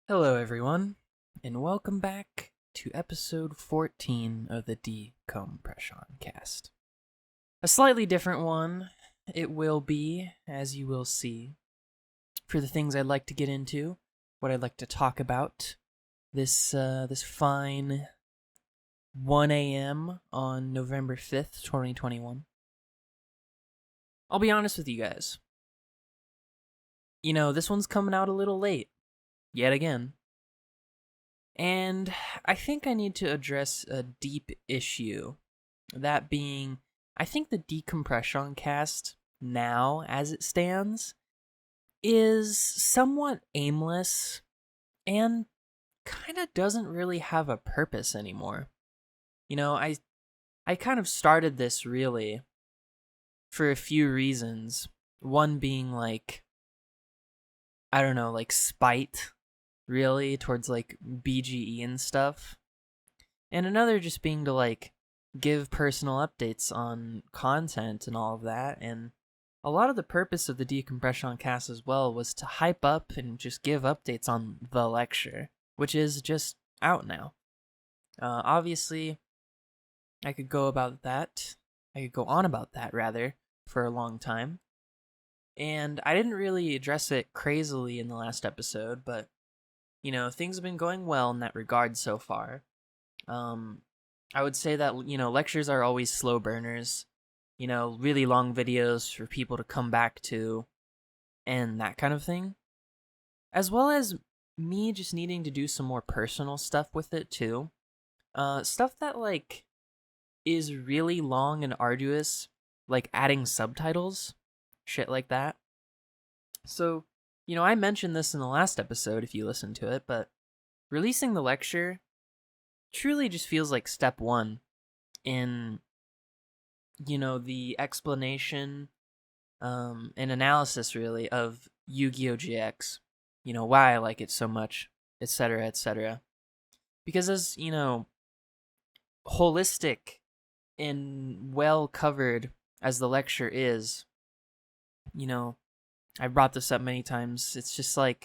Hello, everyone, and welcome back to episode 14 of the DecompresSean Cast. A slightly different one, it will be, as you will see, for the things I'd like to get into, what I'd like to talk about this fine 1 a.m. on November 5th, 2021. I'll be honest with you guys. This one's coming out a little late. Yet again. And I think I need to address a deep issue. That being, I think the DecompresSean Cast, now as it stands, is somewhat aimless and kind of doesn't really have a purpose anymore. I kind of started this really for a few reasons. One being spite, really, towards BGE and stuff. And another just being to give personal updates on content and all of that. And a lot of the purpose of the DecompresSean Cast as well was to hype up and just give updates on the lecture, which is just out now. Obviously, I could go on about that rather, for a long time. And I didn't really address it crazily in the last episode, but things have been going well in that regard so far. I would say that, lectures are always slow burners, really long videos for people to come back to and that kind of thing. As well as me just needing to do some more personal stuff with it too. Stuff that is really long and arduous, like adding subtitles, shit like that. So, I mentioned this in the last episode if you listened to it, but releasing the lecture truly just feels like step one in, the explanation and analysis, really, of Yu-Gi-Oh! GX. Why I like it so much, etc., etc. Because as, holistic and well covered as the lecture is, I brought this up many times. It's just I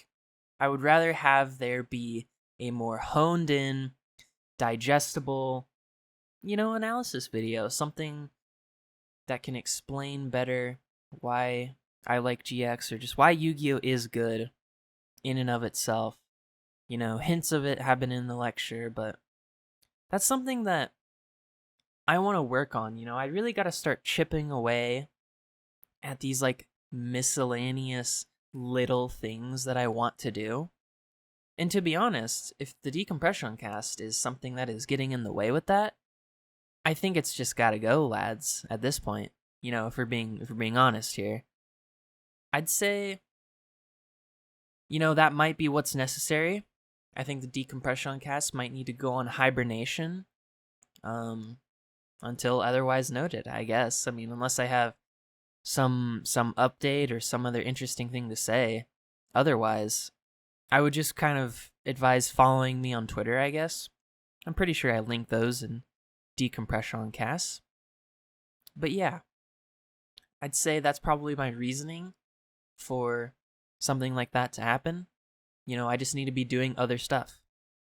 would rather have there be a more honed in, digestible, analysis video. Something that can explain better why I like GX or just why Yu-Gi-Oh! Is good in and of itself. Hints of it have been in the lecture, but that's something that I want to work on. I really got to start chipping away at these miscellaneous little things that I want to do. And to be honest, if the DecompresSean Cast is something that is getting in the way with that, I think it's just gotta go, lads, at this point. If we're being honest here. I'd say, that might be what's necessary. I think the DecompresSean Cast might need to go on hibernation. Until otherwise noted, I guess. I mean, unless I have some update or some other interesting thing to say. Otherwise, I would just kind of advise following me on Twitter, I guess. I'm pretty sure I link those in DecompresSean Cast. But yeah, I'd say that's probably my reasoning for something like that to happen. I just need to be doing other stuff.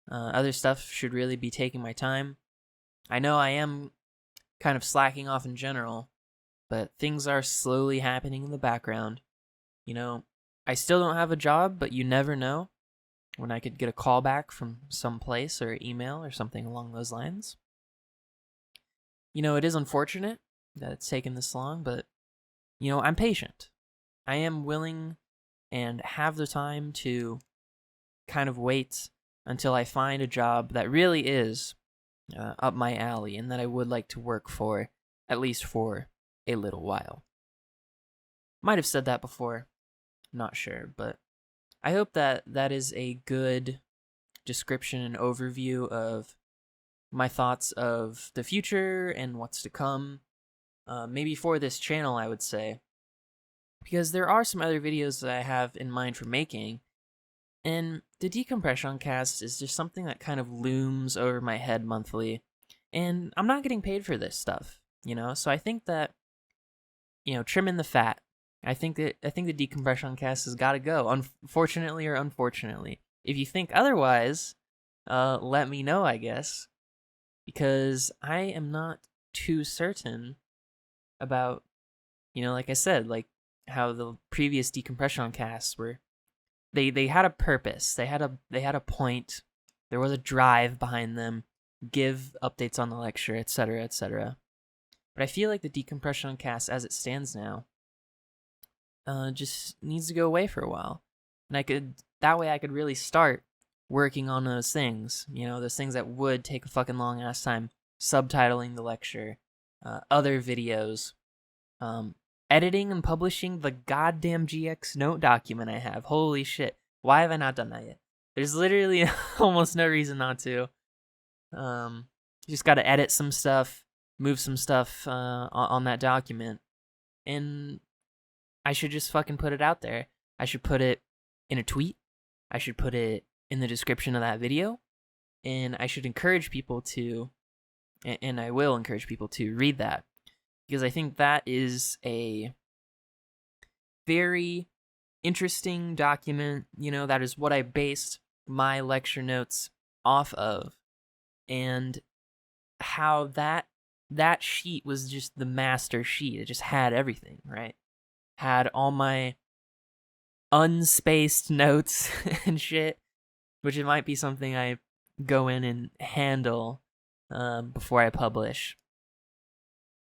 Other stuff should really be taking my time. I know I am kind of slacking off in general, but things are slowly happening in the background. I still don't have a job, but you never know when I could get a call back from some place or email or something along those lines. It is unfortunate that it's taken this long, but, I'm patient. I am willing and have the time to kind of wait until I find a job that really is up my alley and that I would like to work for, at least for a little while. Might have said that before, not sure, but I hope that is a good description and overview of my thoughts of the future and what's to come, maybe for this channel, I would say, because there are some other videos that I have in mind for making, and the DecompresSean Cast is just something that kind of looms over my head monthly, and I'm not getting paid for this stuff, so I think that trimming the fat. I think the DecompresSean Cast has got to go. Unfortunately or unfortunately, if you think otherwise, let me know, I guess, because I am not too certain about, like I said, like how the previous DecompresSean casts were. They had a purpose. They had a point. There was a drive behind them. Give updates on the lecture, etc., etc. But I feel like the DecompresSean cast, as it stands now, just needs to go away for a while, and that way I could really start working on those things. Those things that would take a fucking long ass time, subtitling the lecture, other videos, editing and publishing the goddamn GX note document I have. Holy shit. Why have I not done that yet? There's literally almost no reason not to. You just got to edit some stuff, move some stuff on that document, and I should just fucking put it out there. I should put it in a tweet. I should put it in the description of that video, and I should encourage people to, and I will encourage people to read that, because I think that is a very interesting document. That is what I based my lecture notes off of, and how that sheet was just the master sheet. It just had everything, right? Had all my unspaced notes and shit, which it might be something I go in and handle before I publish.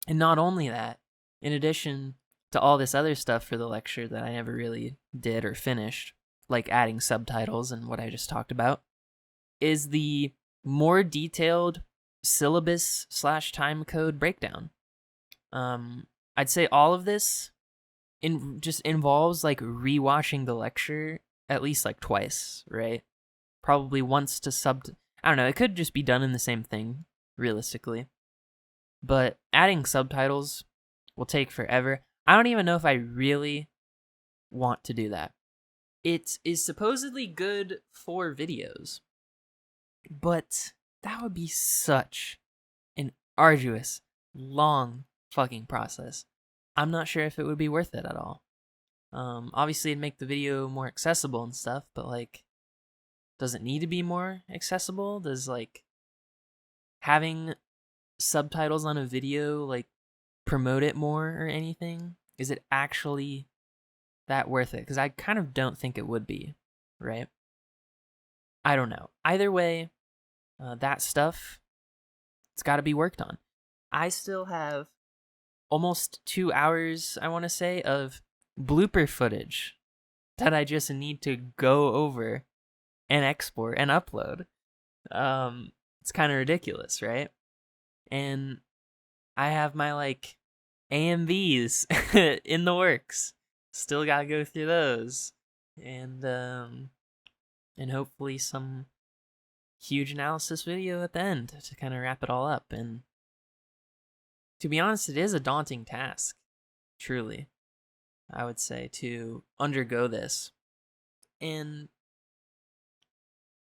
And not only that, in addition to all this other stuff for the lecture that I never really did or finished, like adding subtitles and what I just talked about, is the more detailed syllabus / timecode breakdown. I'd say all of this just involves like rewatching the lecture at least like twice, right? Probably once to I don't know, it could just be done in the same thing, realistically. But adding subtitles will take forever. I don't even know if I really want to do that. It is supposedly good for videos, but that would be such an arduous, long fucking process. I'm not sure if it would be worth it at all. Obviously, it'd make the video more accessible and stuff, but like, does it need to be more accessible? Does like having subtitles on a video like promote it more or anything? Is it actually that worth it? Because I kind of don't think it would be, right? I don't know. Either way, that stuff, it's got to be worked on. I still have almost 2 hours, I want to say, of blooper footage that I just need to go over and export and upload. It's kind of ridiculous, right? And I have my like AMVs in the works. Still gotta go through those, and hopefully some huge analysis video at the end to kind of wrap it all up. And to be honest, it is a daunting task, truly, I would say, to undergo this. And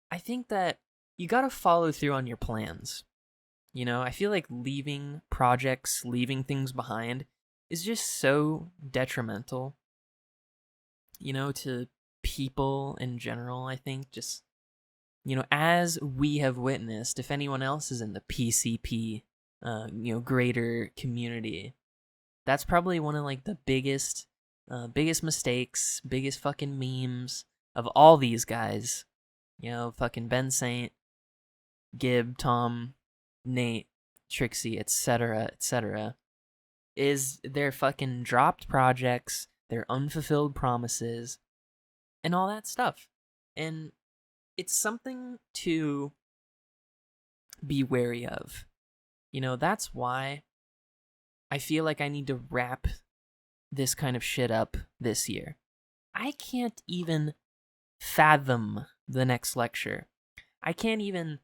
I think that you gotta follow through on your plans. I feel like leaving projects, leaving things behind is just so detrimental, to people in general. I think just, as we have witnessed, if anyone else is in the PCP, greater community, that's probably one of like the biggest mistakes, biggest fucking memes of all these guys. Fucking Ben Saint, Gib, Tom, Nate, Trixie, etc., is their fucking dropped projects, their unfulfilled promises, and all that stuff. And it's something to be wary of. That's why I feel like I need to wrap this kind of shit up this year. I can't even fathom the next lecture. I can't even...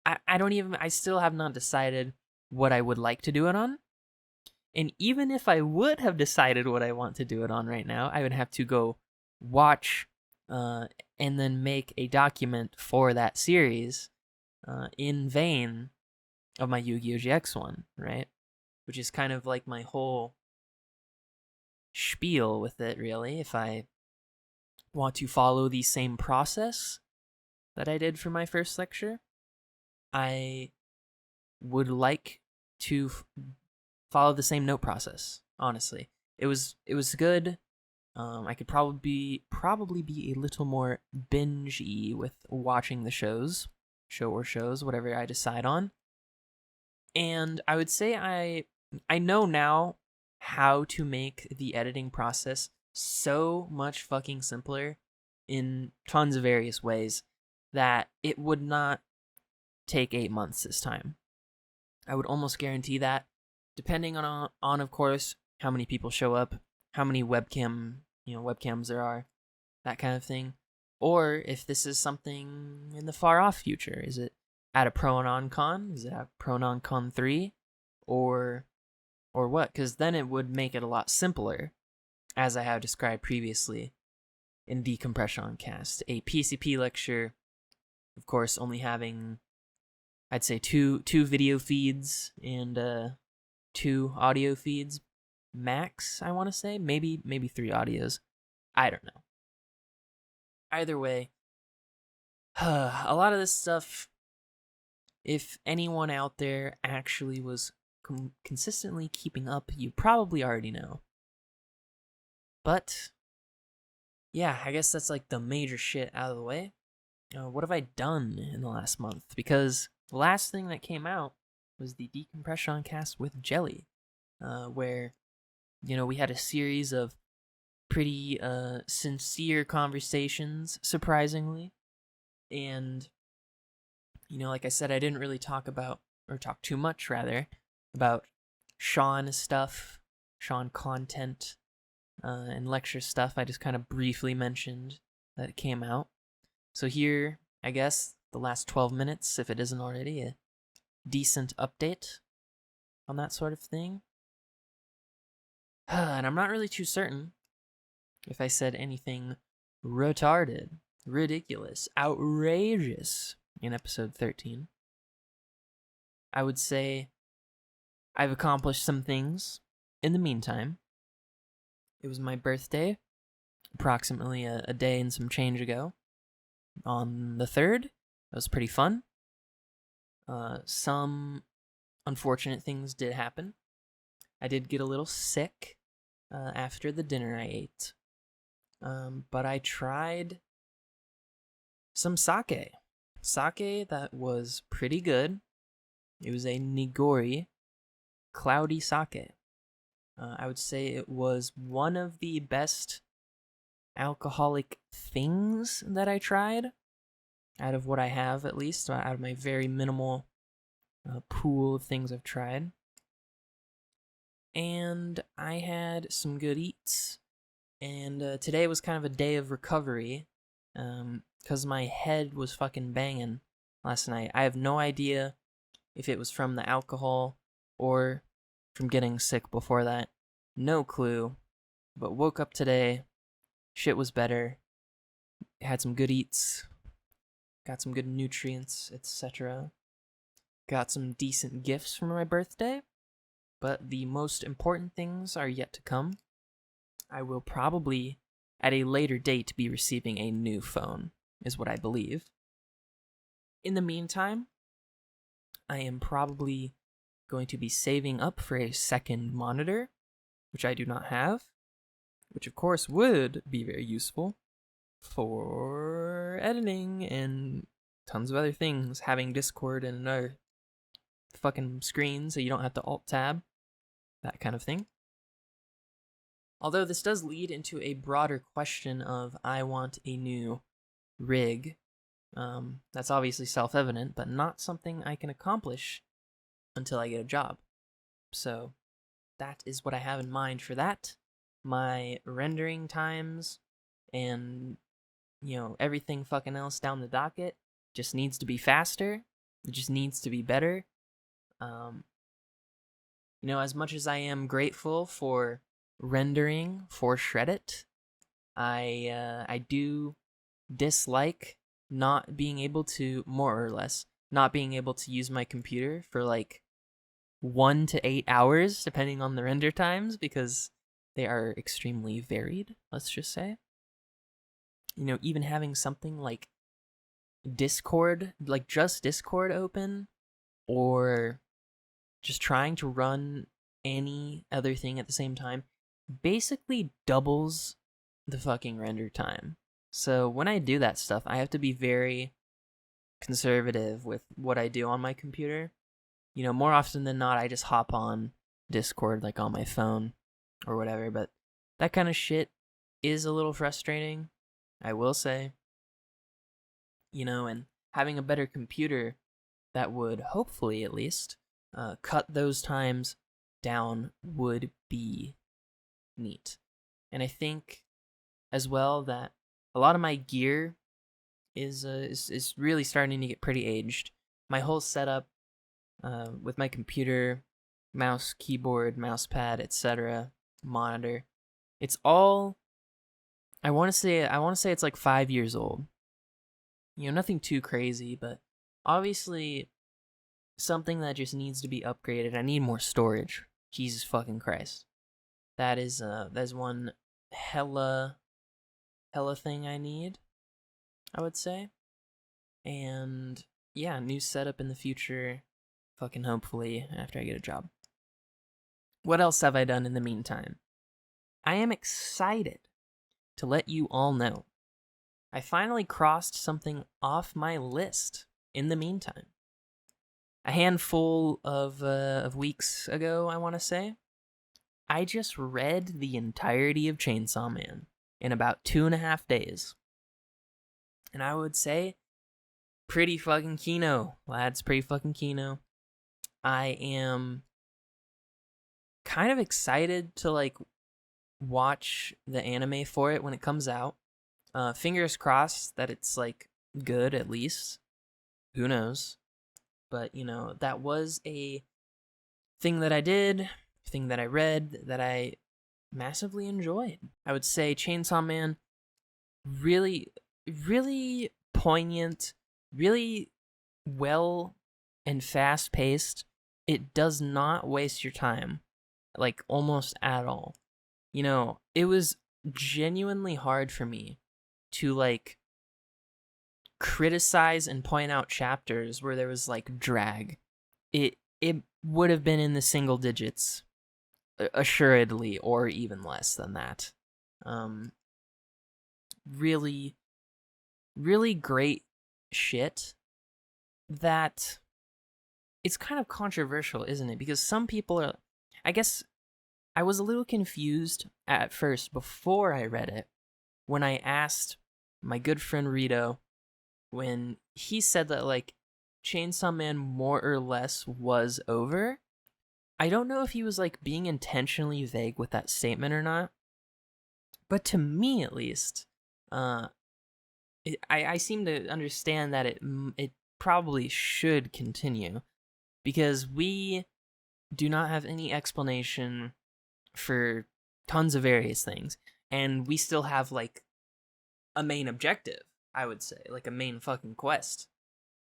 I still have not decided what I would like to do it on. And even if I would have decided what I want to do it on right now, I would have to go watch and then make a document for that series in vein of my Yu-Gi-Oh! GX one, right? Which is kind of like my whole spiel with it, really. If I want to follow the same process, that I did for my first lecture. I would like to follow the same note process, honestly. It was good. I could probably be a little more binge-y with watching the shows, whatever I decide on. And I would say I know now how to make the editing process so much fucking simpler in tons of various ways that it would not take 8 months this time. I would almost guarantee that, depending on of course how many people show up, how many webcams there are, that kind of thing. Or if this is something in the far off future. Is it at a ProNonCon? Is it at ProNonCon 3? Or what? Because then it would make it a lot simpler, as I have described previously in DecompresSean Cast. A PCP lecture, of course, only having, I'd say, two video feeds and 2 audio feeds max, I want to say. Maybe 3 audios. I don't know. Either way, a lot of this stuff, if anyone out there actually was consistently keeping up, you probably already know. But yeah, I guess that's like the major shit out of the way. What have I done in the last month? Because the last thing that came out was the DecompresSean Cast with Jelly, where, we had a series of pretty sincere conversations, surprisingly. And, like I said, I didn't really talk too much, rather, about Sean stuff, Sean content, and lecture stuff. I just kind of briefly mentioned that it came out. So here, I guess, the last 12 minutes, if it isn't already, a decent update on that sort of thing. And I'm not really too certain if I said anything retarded, ridiculous, outrageous in episode 13. I would say I've accomplished some things in the meantime. It was my birthday, approximately a day and some change ago, on the 3rd. That was pretty fun. Some unfortunate things did happen. I did get a little sick after the dinner I ate. But I tried some sake. Sake that was pretty good. It was a Nigori cloudy sake. I would say it was one of the best alcoholic things that I tried, out of what I have, at least, out of my very minimal pool of things I've tried. And I had some good eats. And today was kind of a day of recovery, because my head was fucking banging last night. I have no idea if it was from the alcohol or from getting sick before that. No clue. But woke up today, shit was better, had some good eats, got some good nutrients, etc. Got some decent gifts for my birthday, but the most important things are yet to come. I will probably, at a later date, be receiving a new phone, is what I believe. In the meantime, I am probably going to be saving up for a second monitor, which I do not have, which of course would be very useful for editing and tons of other things, having Discord and another fucking screen so you don't have to alt-tab, that kind of thing. Although this does lead into a broader question of I want a new rig. That's obviously self-evident, but not something I can accomplish until I get a job. So that is what I have in mind for that. My rendering times and, everything fucking else down the docket just needs to be faster. It just needs to be better. As much as I am grateful for rendering for Shreddit, I do dislike not being able to, more or less, not being able to use my computer for like 1 to 8 hours, depending on the render times, because they are extremely varied, let's just say. Even having something like Discord, like just Discord open, or just trying to run any other thing at the same time, basically doubles the fucking render time. So when I do that stuff, I have to be very conservative with what I do on my computer. You know, more often than not, I just hop on Discord, like on my phone or whatever, but that kind of shit is a little frustrating, I will say. You know, and having a better computer that would, hopefully at least, cut those times down would be neat. And I think as well that a lot of my gear is really starting to get pretty aged. My whole setup with my computer, mouse, keyboard, mouse pad, etc., monitor, it's all, I want to say it's like 5 years old. You know, nothing too crazy, but obviously something that just needs to be upgraded. I need more storage. Jesus fucking Christ. That's one hella thing I need, I would say. And yeah, new setup in the future, fucking hopefully after I get a job. What else have I done in the meantime? I am excited to let you all know I finally crossed something off my list in the meantime. A handful of weeks ago, I want to say, I just read the entirety of Chainsaw Man in about 2.5 days. And I would say, pretty fucking kino, lads, pretty fucking kino. I am kind of excited to, like, watch the anime for it when it comes out. Fingers crossed that it's, like, good at least. Who knows? But, you know, that was a thing that I did, thing that I read, that I massively enjoyed. I would say Chainsaw Man, really, really poignant, really well and fast-paced. It does not waste your time, like, almost at all. You know, it was genuinely hard for me to, like, criticize and point out chapters where there was, like, drag. It would have been in the single digits, assuredly, or even less than that. Really, really great shit that it's kind of controversial, isn't it? Because some people are, I guess I was a little confused at first before I read it when I asked my good friend Rito, when he said that, like, Chainsaw Man more or less was over. I don't know if he was, like, being intentionally vague with that statement or not, but to me at least, I seem to understand that it probably should continue, because we do not have any explanation for tons of various things, and we still have, like, a main objective, I would say, like a main fucking quest.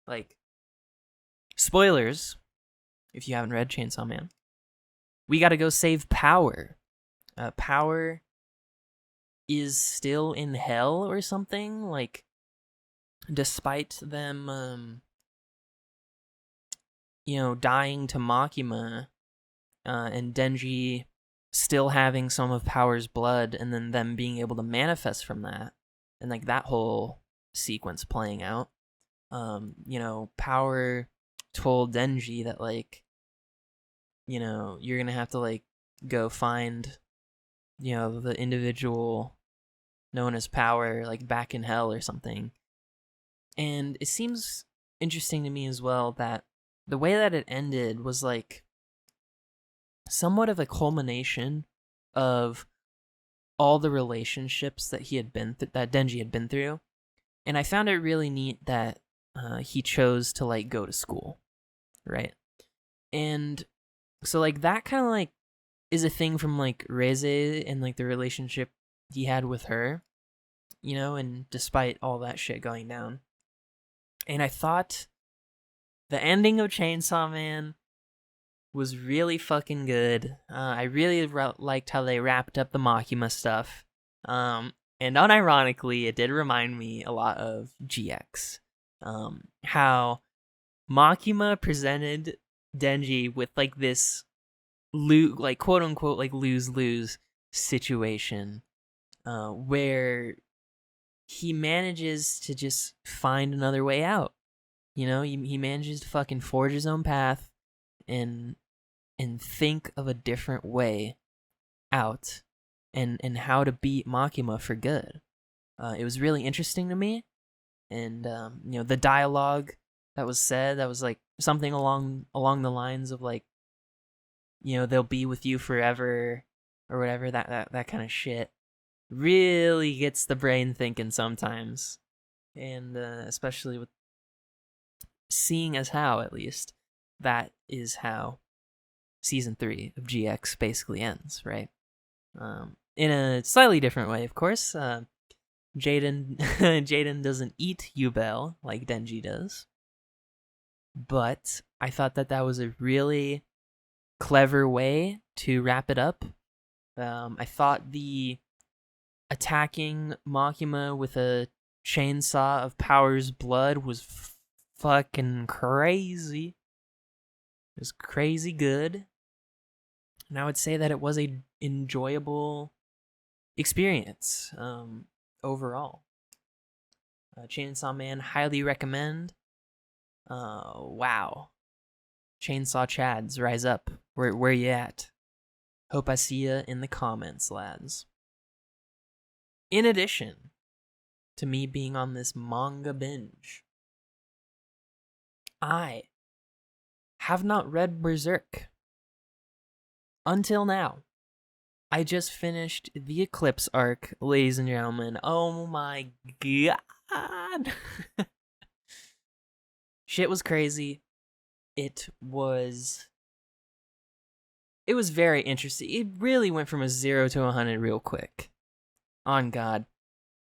Like, spoilers, if you haven't read Chainsaw Man, we gotta go save Power. Power is still in hell or something, like, despite them, you know, dying to Makima, and Denji still having some of Power's blood, and then them being able to manifest from that, and, like, that whole sequence playing out. You know, Power told Denji that, like, you know, you're gonna have to, like, go find, you know, the individual known as Power, like, back in hell or something. And it seems interesting to me as well that the way that it ended was, like, somewhat of a culmination of all the relationships that he had been that Denji had been through. And I found it really neat that he chose to, like, go to school, right? And so, like, that kind of, like, is a thing from, like, Reze and, like, the relationship he had with her, you know, and despite all that shit going down. And I thought the ending of Chainsaw Man was really fucking good. I really liked how they wrapped up the Makima stuff. And unironically, it did remind me a lot of GX. How Makima presented Denji with like this like quote unquote like lose-lose situation, where he manages to just find another way out. You know, he manages to fucking forge his own path and think of a different way out, and how to beat Makima for good. It was really interesting to me, and the dialogue that was said, that was like something along the lines of like, they'll be with you forever or whatever, that kind of shit really gets the brain thinking sometimes, and especially with seeing as how, at least, that is how season 3 of GX basically ends, right? In a slightly different way, of course. Jaden doesn't eat Yubel like Denji does, but I thought that was a really clever way to wrap it up. I thought the attacking Makima with a chainsaw of Power's blood was fucking crazy. It was crazy good. And I would say that it was a enjoyable experience overall. Chainsaw Man, highly recommend. Wow. Chainsaw Chads, rise up. Where you at? Hope I see ya in the comments, lads. In addition to me being on this manga binge, I have not read Berserk until now. I just finished the Eclipse arc, ladies and gentlemen. Oh my god. Shit was crazy. It was very interesting. It really went from a 0 to 100 real quick. On God.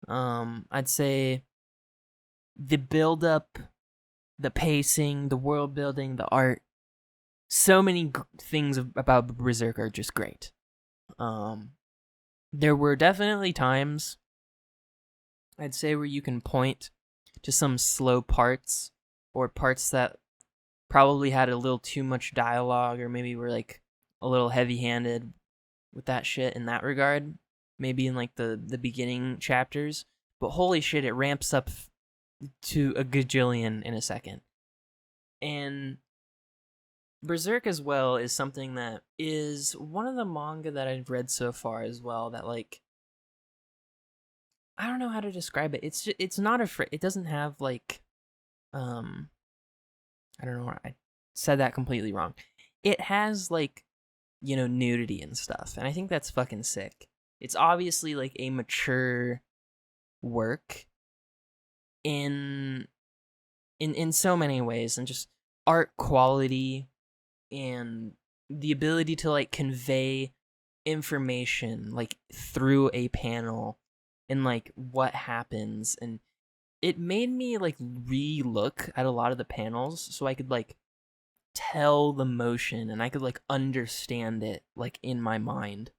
I'd say the build up, the pacing, the world building, the art, so many things about Berserk are just great. There were definitely times, I'd say, where you can point to some slow parts, or parts that probably had a little too much dialogue, or maybe were like a little heavy-handed with that shit in that regard, maybe in like the beginning chapters. But holy shit, it ramps up to a gajillion in a second. And Berserk as well is something that is one of the manga that I've read so far as well that, like, I don't know how to describe it. It's not afraid. It doesn't have like, I don't know. I said that completely wrong. It has like, nudity and stuff, and I think that's fucking sick. It's obviously like a mature work in so many ways, and just art quality and the ability to like convey information like through a panel and like what happens. And it made me like re-look at a lot of the panels so I could like tell the motion, and I could like understand it like in my mind,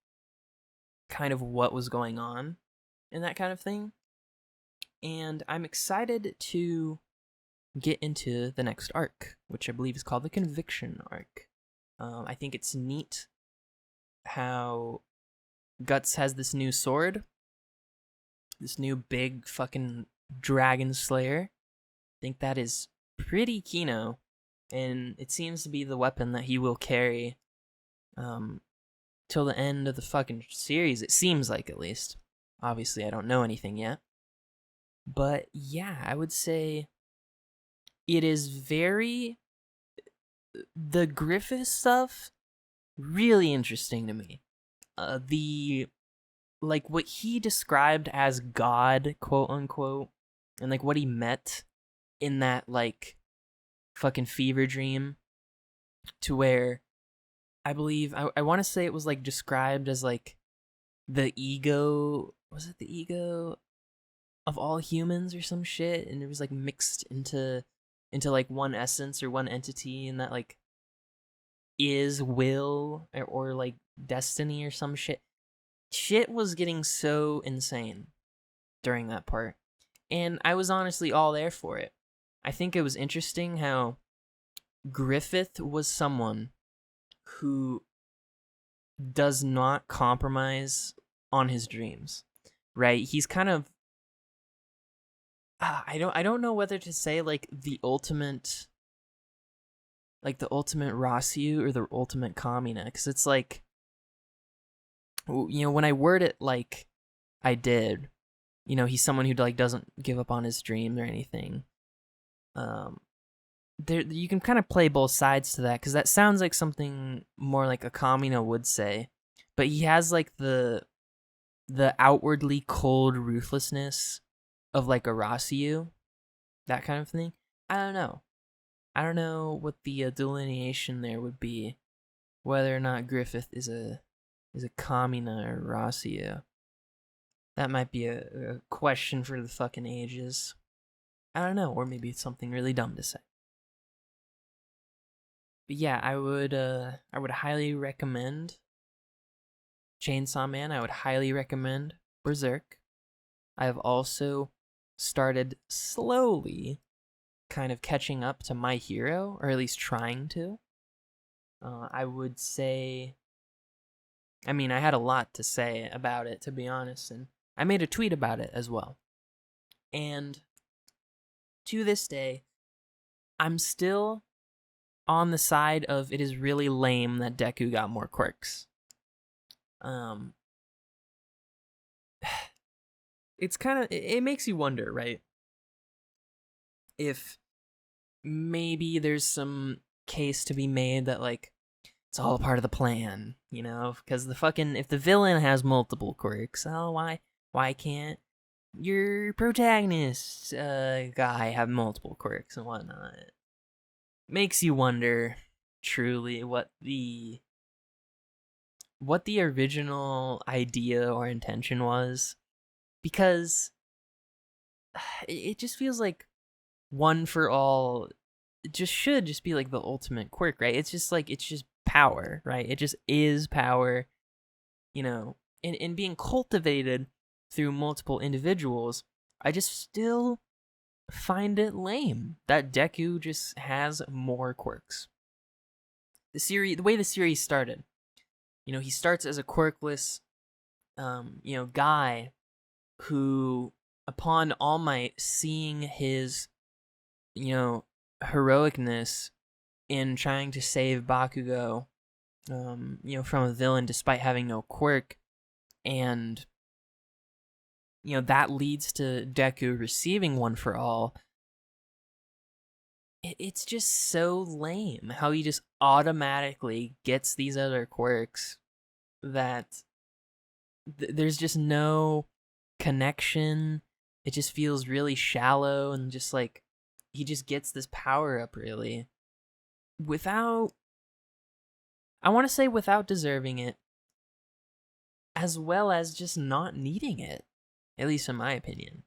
kind of what was going on and that kind of thing. And I'm excited to get into the next arc, which I believe is called the Conviction arc. I think it's neat how Guts has this new sword, this new big fucking dragon slayer. I think that is pretty kino, and it seems to be the weapon that he will carry till the end of the fucking series, it seems like, at least. Obviously, I don't know anything yet. But yeah, I would say it is very... The Griffith stuff, really interesting to me. Like, what he described as God, quote unquote, and like what he met in that like fucking fever dream, to where I believe I want to say it was like described as like the ego, was it the ego of all humans or some shit, and it was like mixed into like one essence or one entity, and that like is will or like destiny or some shit. Shit was getting so insane during that part, and I was honestly all there for it. I think it was interesting how Griffith was someone who does not compromise on his dreams, right? He's kind of I don't know whether to say like the ultimate Rossiu or the ultimate Kamina, because it's like, when I word it like I did, he's someone who like doesn't give up on his dream or anything. There you can kind of play both sides to that, because that sounds like something more like a Kamina would say, but he has like the outwardly cold ruthlessness of like a Rossiu, that kind of thing. I don't know what the delineation there would be, whether or not Griffith is a Kamina or Rossiu. That might be a question for the fucking ages. I don't know, or maybe it's something really dumb to say. But yeah, I would highly recommend Chainsaw Man. I would highly recommend Berserk. I have also started slowly kind of catching up to My Hero, or at least trying to. I would say, I had a lot to say about it, to be honest, and I made a tweet about it as well. And to this day, I'm still on the side of it is really lame that Deku got more quirks. It's kind of, it makes you wonder, right? If maybe there's some case to be made that like it's all part of the plan, because if the villain has multiple quirks, why can't your protagonist guy have multiple quirks and whatnot? Makes you wonder truly what the original idea or intention was, because it just feels like one for all should be like the ultimate quirk, right? It's just power, right? It just is power, and being cultivated through multiple individuals. I just still find it lame that Deku just has more quirks. The way the series started, he starts as a quirkless, guy who, upon All Might seeing his, heroicness in trying to save Bakugo, from a villain despite having no quirk, and that leads to Deku receiving One for All. It's just so lame how he just automatically gets these other quirks that there's just no connection. It just feels really shallow, and just like he just gets this power up really without deserving it, as well as just not needing it, at least in my opinion.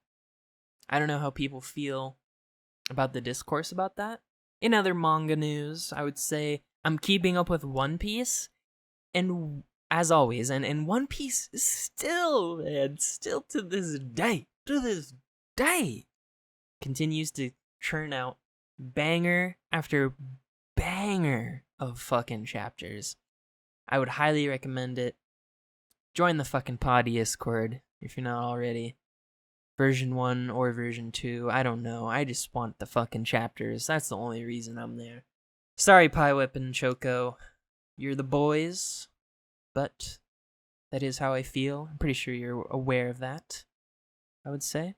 I don't know how people feel about the discourse about that. In other manga news, I would say I'm keeping up with One Piece, and as always, and One Piece still to this day, continues to churn out banger after banger of fucking chapters. I would highly recommend it. Join the fucking pod Discord if you're not already. Version 1 or version 2, I don't know. I just want the fucking chapters. That's the only reason I'm there. Sorry, Pie Whip and Choco. You're the boys, but that is how I feel. I'm pretty sure you're aware of that, I would say.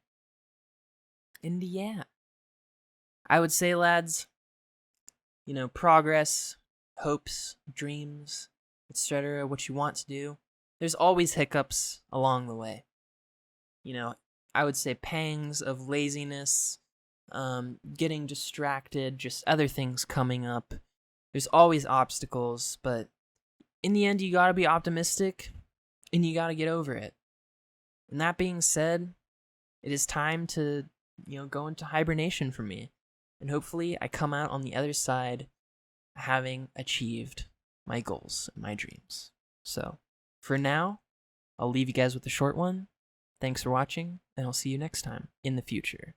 And yeah. I would say, lads, progress, hopes, dreams, etc., what you want to do, there's always hiccups along the way. I would say pangs of laziness, getting distracted, just other things coming up. There's always obstacles, but in the end, you gotta be optimistic, and you gotta get over it. And that being said, it is time to, go into hibernation for me. And hopefully I come out on the other side having achieved my goals and my dreams. So, for now, I'll leave you guys with a short one. Thanks for watching, and I'll see you next time in the future.